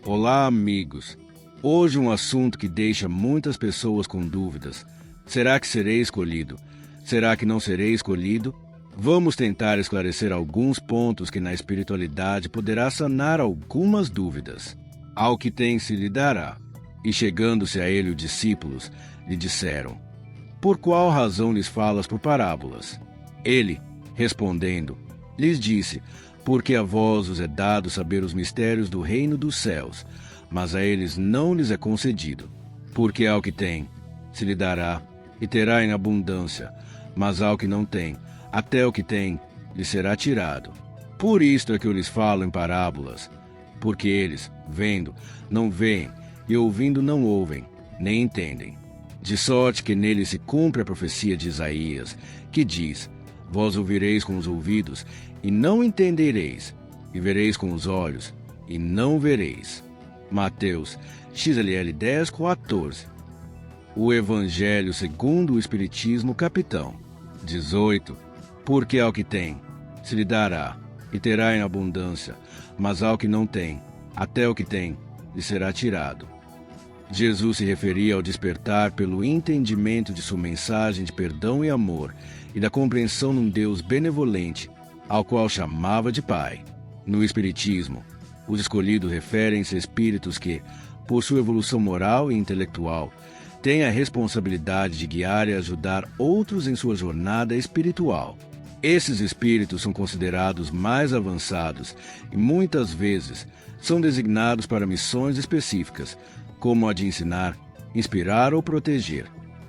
Olá, amigos. Hoje um assunto que deixa muitas pessoas com dúvidas. Será que serei escolhido? Será que não serei escolhido? Vamos tentar esclarecer alguns pontos que na espiritualidade poderá sanar algumas dúvidas. Ao que tem se lhe dará. E chegando-se a ele os discípulos, lhe disseram: Por qual razão lhes falas por parábolas? Ele, respondendo, lhes disse: Porque a vós os é dado saber os mistérios do reino dos céus, mas a eles não lhes é concedido. Porque ao que tem, se lhe dará, e terá em abundância, mas ao que não tem, até o que tem, lhe será tirado. Por isto é que eu lhes falo em parábolas, porque eles, vendo, não veem, e ouvindo não ouvem, nem entendem. De sorte que nele se cumpre a profecia de Isaías, que diz: Vós ouvireis com os ouvidos, e não entendereis, e vereis com os olhos, e não vereis. Mateus, XLL 10:14. O Evangelho segundo o Espiritismo, capitão. 18. Porque ao que tem, se lhe dará, e terá em abundância, mas ao que não tem, até o que tem, lhe será tirado. Jesus se referia ao despertar pelo entendimento de sua mensagem de perdão e amor, e da compreensão num Deus benevolente, ao qual chamava de Pai. No Espiritismo, os escolhidos referem-se a espíritos que, por sua evolução moral e intelectual, têm a responsabilidade de guiar e ajudar outros em sua jornada espiritual. Esses espíritos são considerados mais avançados e, muitas vezes, são designados para missões específicas, como a de ensinar, inspirar ou proteger.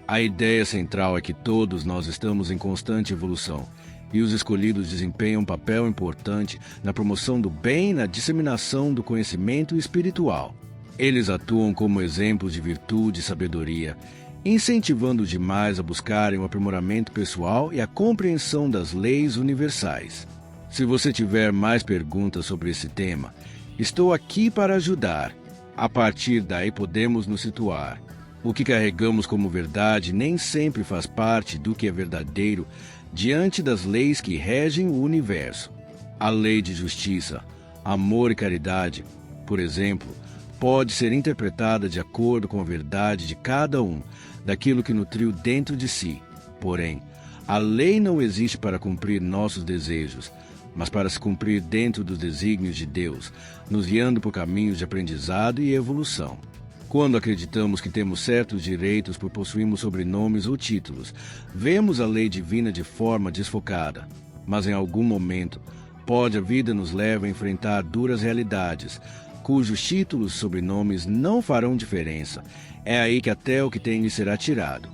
A ideia central é que todos nós estamos em constante evolução, e os escolhidos desempenham um papel importante na promoção do bem e na disseminação do conhecimento espiritual. Eles atuam como exemplos de virtude e sabedoria, incentivando demais a buscarem o aprimoramento pessoal e a compreensão das leis universais. Se você tiver mais perguntas sobre esse tema, estou aqui para ajudar. A partir daí podemos nos situar. O que carregamos como verdade nem sempre faz parte do que é verdadeiro diante das leis que regem o universo. A lei de justiça, amor e caridade, por exemplo, pode ser interpretada de acordo com a verdade de cada um, daquilo que nutriu dentro de si. Porém, a lei não existe para cumprir nossos desejos, mas para se cumprir dentro dos desígnios de Deus, nos guiando por caminhos de aprendizado e evolução. Quando acreditamos que temos certos direitos por possuirmos sobrenomes ou títulos, vemos a lei divina de forma desfocada. Mas em algum momento, a vida nos leva a enfrentar duras realidades, cujos títulos e sobrenomes não farão diferença. É aí que até o que tem lhe será tirado.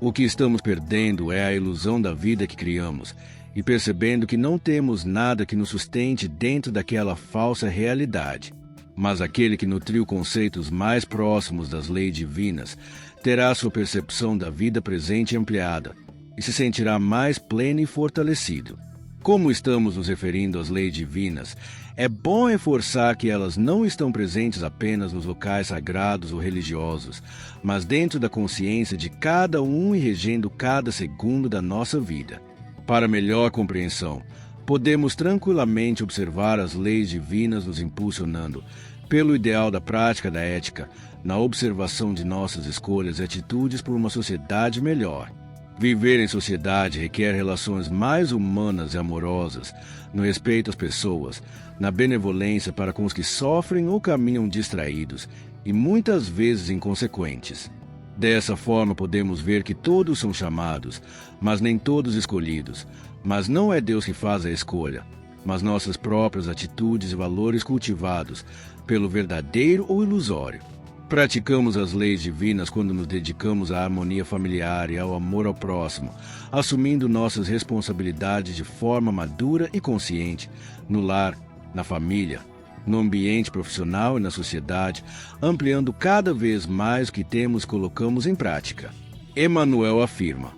O que estamos perdendo é a ilusão da vida que criamos, e percebendo que não temos nada que nos sustente dentro daquela falsa realidade. Mas aquele que nutriu conceitos mais próximos das leis divinas terá sua percepção da vida presente ampliada e se sentirá mais pleno e fortalecido. Como estamos nos referindo às leis divinas, é bom reforçar que elas não estão presentes apenas nos locais sagrados ou religiosos, mas dentro da consciência de cada um e regendo cada segundo da nossa vida. Para melhor compreensão, podemos tranquilamente observar as leis divinas nos impulsionando, pelo ideal da prática da ética, na observação de nossas escolhas e atitudes por uma sociedade melhor. Viver em sociedade requer relações mais humanas e amorosas, no respeito às pessoas, na benevolência para com os que sofrem ou caminham distraídos e muitas vezes inconsequentes. Dessa forma podemos ver que todos são chamados, mas nem todos escolhidos. Mas não é Deus que faz a escolha, mas nossas próprias atitudes e valores cultivados pelo verdadeiro ou ilusório. Praticamos as leis divinas quando nos dedicamos à harmonia familiar e ao amor ao próximo, assumindo nossas responsabilidades de forma madura e consciente, no lar, na família, no ambiente profissional e na sociedade, ampliando cada vez mais o que temos e colocamos em prática. Emmanuel afirma: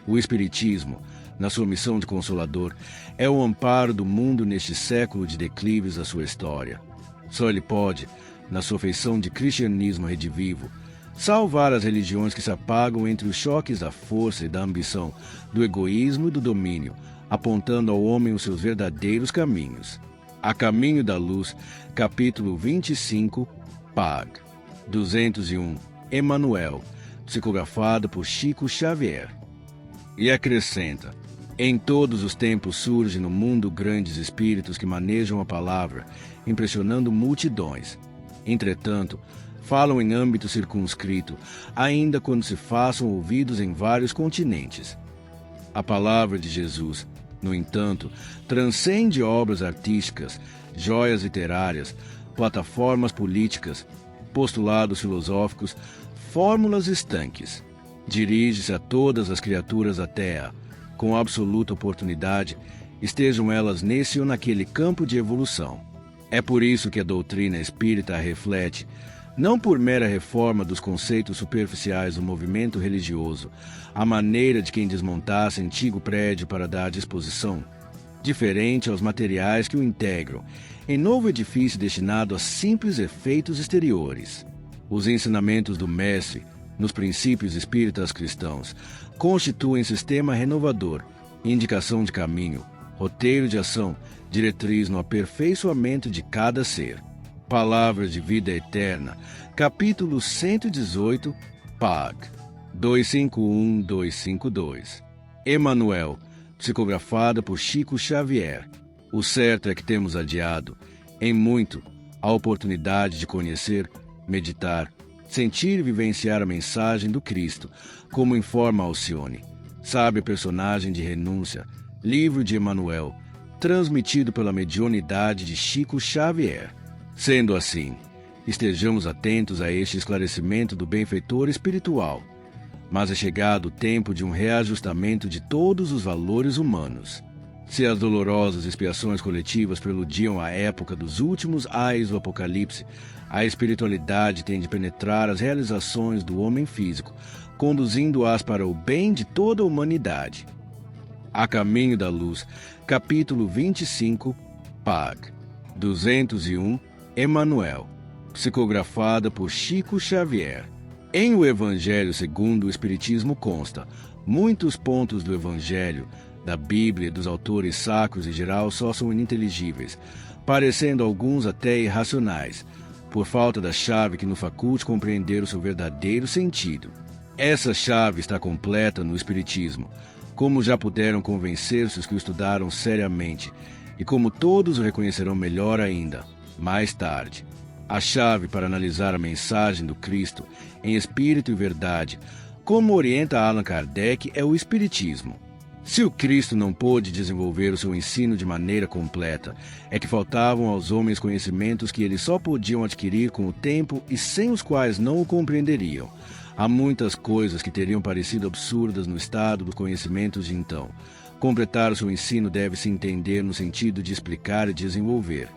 o Espiritismo, na sua missão de consolador, é o amparo do mundo neste século de declives da sua história. Só ele pode, na sua feição de cristianismo redivivo, salvar as religiões que se apagam entre os choques da força e da ambição, do egoísmo e do domínio, apontando ao homem os seus verdadeiros caminhos. A Caminho da Luz, capítulo 25, Pag. 201, Emmanuel, psicografado por Chico Xavier. E acrescenta: em todos os tempos surgem no mundo grandes espíritos que manejam a palavra, impressionando multidões. Entretanto, falam em âmbito circunscrito, ainda quando se façam ouvidos em vários continentes. A palavra de Jesus, no entanto, transcende obras artísticas, joias literárias, plataformas políticas, postulados filosóficos, fórmulas estanques. Dirige-se a todas as criaturas da Terra, com absoluta oportunidade, estejam elas nesse ou naquele campo de evolução. É por isso que a doutrina espírita reflete, não por mera reforma dos conceitos superficiais do movimento religioso, a maneira de quem desmontasse antigo prédio para dar disposição, diferente aos materiais que o integram, em novo edifício destinado a simples efeitos exteriores. Os ensinamentos do Mestre, nos princípios espíritas cristãos, constituem sistema renovador, indicação de caminho, roteiro de ação, diretriz no aperfeiçoamento de cada ser. Palavras de Vida Eterna, capítulo 118, Pag. 251-252. Emmanuel, psicografada por Chico Xavier. O certo é que temos adiado, em muito, a oportunidade de conhecer, meditar, sentir e vivenciar a mensagem do Cristo, como informa Alcione, sábia personagem de Renúncia, livro de Emmanuel, transmitido pela mediunidade de Chico Xavier. Sendo assim, estejamos atentos a este esclarecimento do benfeitor espiritual, mas é chegado o tempo de um reajustamento de todos os valores humanos. Se as dolorosas expiações coletivas preludiam a época dos últimos ais do Apocalipse, a espiritualidade tem de penetrar as realizações do homem físico, conduzindo-as para o bem de toda a humanidade. A Caminho da Luz, capítulo 25, Pag. 201, Emmanuel, psicografada por Chico Xavier. Em O Evangelho segundo o Espiritismo consta, muitos pontos do Evangelho, da Bíblia e dos autores sacros em geral só são ininteligíveis, parecendo alguns até irracionais, por falta da chave que nos faculte compreender o seu verdadeiro sentido. Essa chave está completa no Espiritismo, como já puderam convencer-se os que o estudaram seriamente, e como todos o reconhecerão melhor ainda, mais tarde. A chave para analisar a mensagem do Cristo em espírito e verdade, como orienta Allan Kardec, é o Espiritismo. Se o Cristo não pôde desenvolver o seu ensino de maneira completa, é que faltavam aos homens conhecimentos que eles só podiam adquirir com o tempo e sem os quais não o compreenderiam. Há muitas coisas que teriam parecido absurdas no estado dos conhecimentos de então. Completar o seu ensino deve-se entender no sentido de explicar e desenvolver,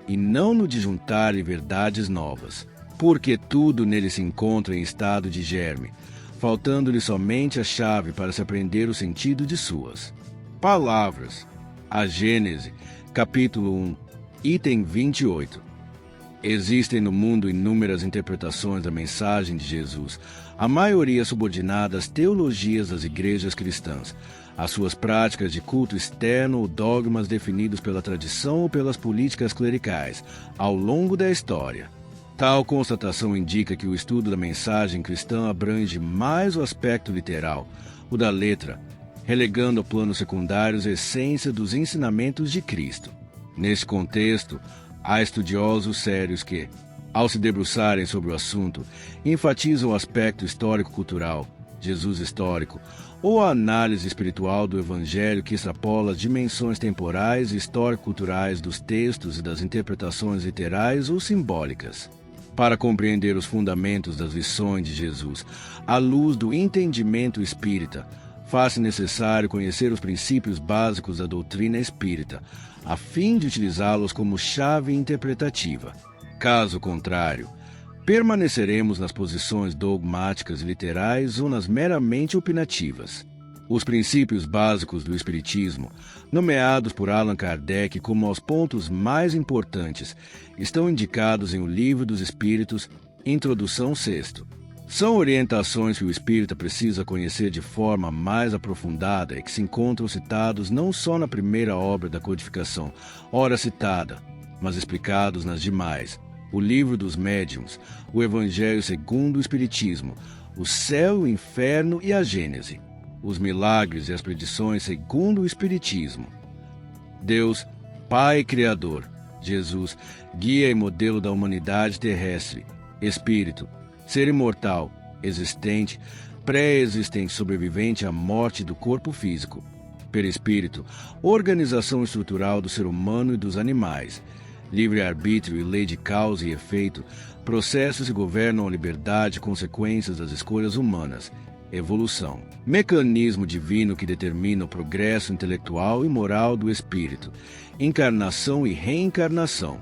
e não no de juntar verdades novas, porque tudo nele se encontra em estado de germe, faltando-lhe somente a chave para se aprender o sentido de suas palavras. A Gênese, capítulo 1, item 28. Existem no mundo inúmeras interpretações da mensagem de Jesus, a maioria subordinada às teologias das igrejas cristãs, às suas práticas de culto externo ou dogmas definidos pela tradição ou pelas políticas clericais, ao longo da história. Tal constatação indica que o estudo da mensagem cristã abrange mais o aspecto literal, o da letra, relegando a planos secundários a essência dos ensinamentos de Cristo. Nesse contexto, há estudiosos sérios que, ao se debruçarem sobre o assunto, enfatizam o aspecto histórico-cultural, Jesus histórico, ou a análise espiritual do Evangelho que extrapola as dimensões temporais e histórico-culturais dos textos e das interpretações literais ou simbólicas. Para compreender os fundamentos das lições de Jesus, à luz do entendimento espírita, faz-se necessário conhecer os princípios básicos da doutrina espírita, a fim de utilizá-los como chave interpretativa. Caso contrário, permaneceremos nas posições dogmáticas e literais ou nas meramente opinativas. Os princípios básicos do Espiritismo, nomeados por Allan Kardec como os pontos mais importantes, estão indicados em O Livro dos Espíritos, Introdução 6º. São orientações que o espírita precisa conhecer de forma mais aprofundada e que se encontram citados não só na primeira obra da codificação, ora citada, mas explicados nas demais: o livro dos médiuns, o Evangelho segundo o Espiritismo, o céu, o inferno e a Gênese, os milagres e as predições segundo o Espiritismo. Deus, Pai Criador, Jesus, guia e modelo da humanidade terrestre, Espírito, ser imortal, existente, pré-existente, sobrevivente à morte do corpo físico, perispírito, organização estrutural do ser humano e dos animais, livre-arbítrio e lei de causa e efeito, processos que governam a liberdade e consequências das escolhas humanas, evolução, mecanismo divino que determina o progresso intelectual e moral do espírito, encarnação e reencarnação,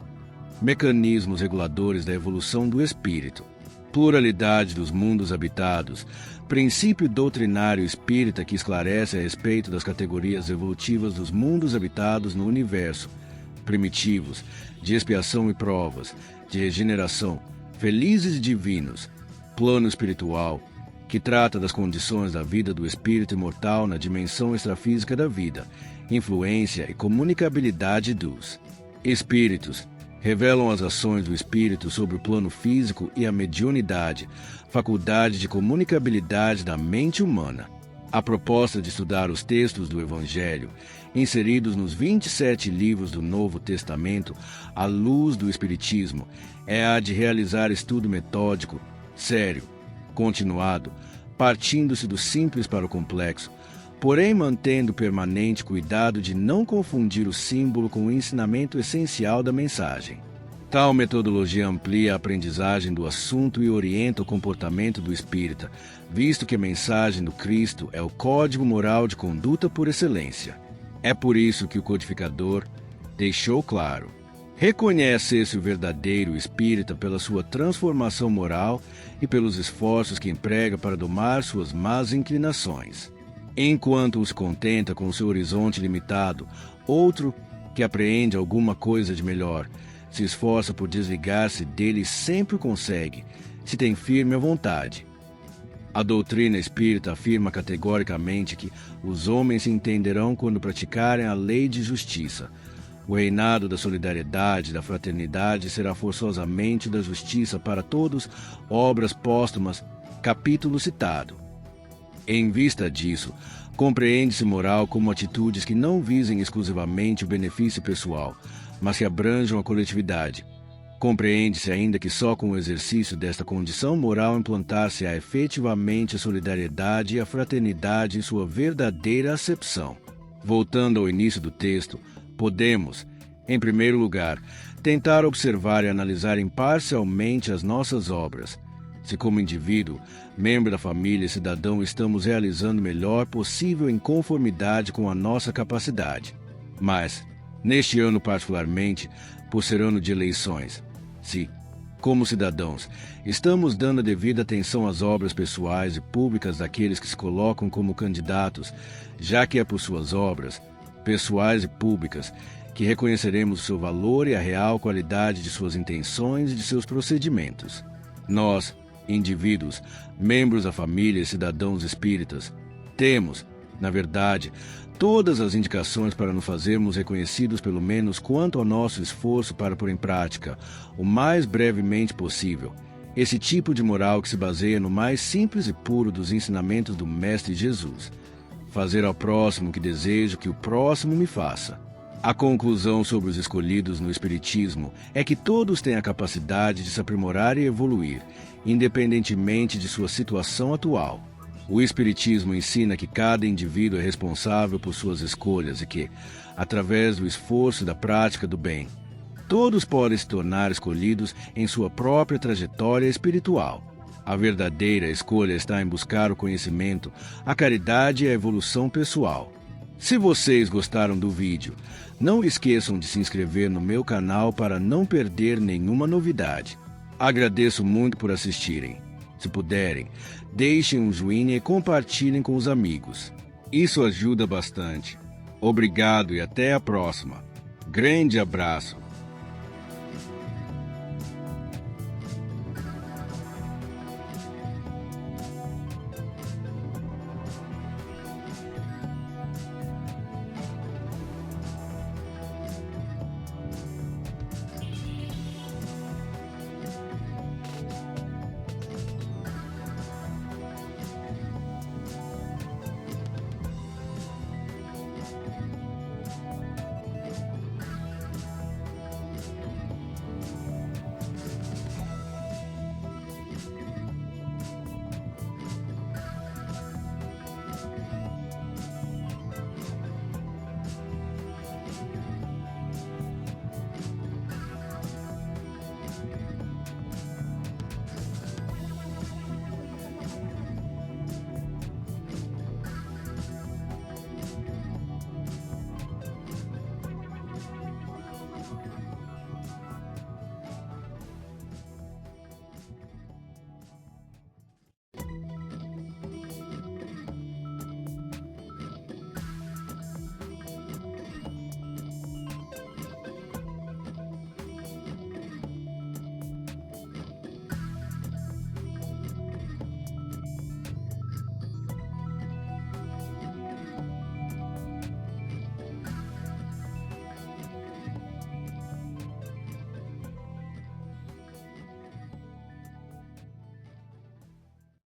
mecanismos reguladores da evolução do espírito, pluralidade dos mundos habitados, princípio doutrinário espírita que esclarece a respeito das categorias evolutivas dos mundos habitados no universo, primitivos, de expiação e provas, de regeneração, felizes e divinos, plano espiritual, que trata das condições da vida do espírito imortal na dimensão extrafísica da vida, influência e comunicabilidade dos espíritos, revelam as ações do espírito sobre o plano físico e a mediunidade, faculdade de comunicabilidade da mente humana. A proposta de estudar os textos do Evangelho, inseridos nos 27 livros do Novo Testamento, à luz do Espiritismo, é a de realizar estudo metódico, sério, continuado, partindo-se do simples para o complexo, porém mantendo permanente cuidado de não confundir o símbolo com o ensinamento essencial da mensagem. Tal metodologia amplia a aprendizagem do assunto e orienta o comportamento do espírita, visto que a mensagem do Cristo é o código moral de conduta por excelência. É por isso que o codificador deixou claro: reconhece-se o verdadeiro espírita pela sua transformação moral e pelos esforços que emprega para domar suas más inclinações. Enquanto os contenta com seu horizonte limitado, outro, que apreende alguma coisa de melhor, se esforça por desligar-se dele e sempre consegue, se tem firme a vontade. A doutrina espírita afirma categoricamente que os homens se entenderão quando praticarem a lei de justiça. O reinado da solidariedade e da fraternidade será forçosamente da justiça para todos, obras póstumas, capítulo citado. Em vista disso, compreende-se moral como atitudes que não visem exclusivamente o benefício pessoal, mas que abranjam a coletividade. Compreende-se ainda que só com o exercício desta condição moral implantar-se-á efetivamente a solidariedade e a fraternidade em sua verdadeira acepção. Voltando ao início do texto, podemos, em primeiro lugar, tentar observar e analisar imparcialmente as nossas obras. Se como indivíduo, membro da família e cidadão estamos realizando o melhor possível em conformidade com a nossa capacidade. Mas, neste ano particularmente, por ser ano de eleições, se, como cidadãos, estamos dando a devida atenção às obras pessoais e públicas daqueles que se colocam como candidatos, já que é por suas obras, pessoais e públicas, que reconheceremos o seu valor e a real qualidade de suas intenções e de seus procedimentos. Nós, indivíduos, membros da família e cidadãos espíritas, temos, na verdade, todas as indicações para nos fazermos reconhecidos pelo menos quanto ao nosso esforço para pôr em prática, o mais brevemente possível, esse tipo de moral que se baseia no mais simples e puro dos ensinamentos do Mestre Jesus: fazer ao próximo o que desejo que o próximo me faça. A conclusão sobre os escolhidos no Espiritismo é que todos têm a capacidade de se aprimorar e evoluir, independentemente de sua situação atual. O Espiritismo ensina que cada indivíduo é responsável por suas escolhas e que, através do esforço e da prática do bem, todos podem se tornar escolhidos em sua própria trajetória espiritual. A verdadeira escolha está em buscar o conhecimento, a caridade e a evolução pessoal. Se vocês gostaram do vídeo, não esqueçam de se inscrever no meu canal para não perder nenhuma novidade. Agradeço muito por assistirem. Se puderem, deixem um joinha e compartilhem com os amigos. Isso ajuda bastante. Obrigado e até a próxima. Grande abraço.